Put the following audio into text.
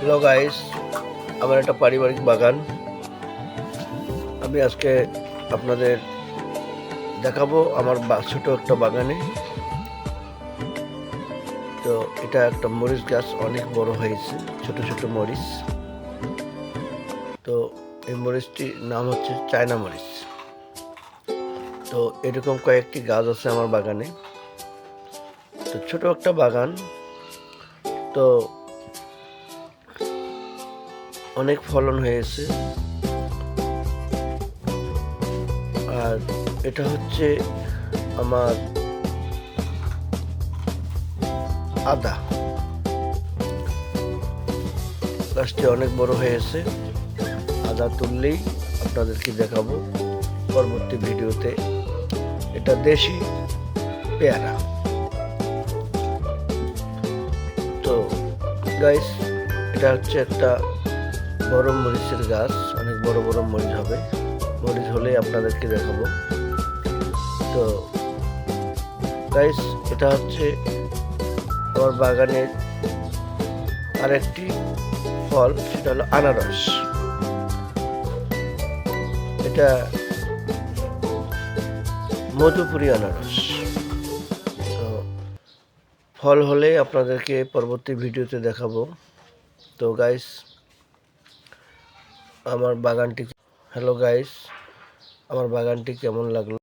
Hello guys, আমার একটা পারিবারিক বাগান। আমি আজকে আপনাদের দেখাবো আমার ছোট একটা বাগানে। তো এটা একটা মরিচ গাছ, অনেক বড় হয়েছে, ছোট ছোট মরিচ। তো এই মরিচটির নাম হচ্ছে চায়না মরিচ। তো এরকম কয়েকটি গাছ আছে আমার বাগানে। তো ছোট একটা বাগান, তো অনেক ফলন হয়েছে। আর এটা হচ্ছে আমার আদা। গাছটি অনেক বড় হয়েছে। আদা তুললেই আপনাদেরকে দেখাবো পরবর্তী ভিডিওতে। এটা দেশি পেয়ারা। তো গাইস, এটা হচ্ছে একটা বড় মরিচের গাছ, অনেক বড় বড় মরিচ হবে। মরিচ হলে আপনাদেরকে দেখাবো। তো গাইস, এটা হচ্ছে আমার বাগানের আরেকটি ফল, সেটা হলো আনারস। এটা মধুপুরি আনারস। তো ফল হলে আপনাদেরকে পরবর্তী ভিডিওতে দেখাবো। তো গাইস, আমার বাগানটি হ্যালো গাইস, আমার বাগানটি কেমন লাগলো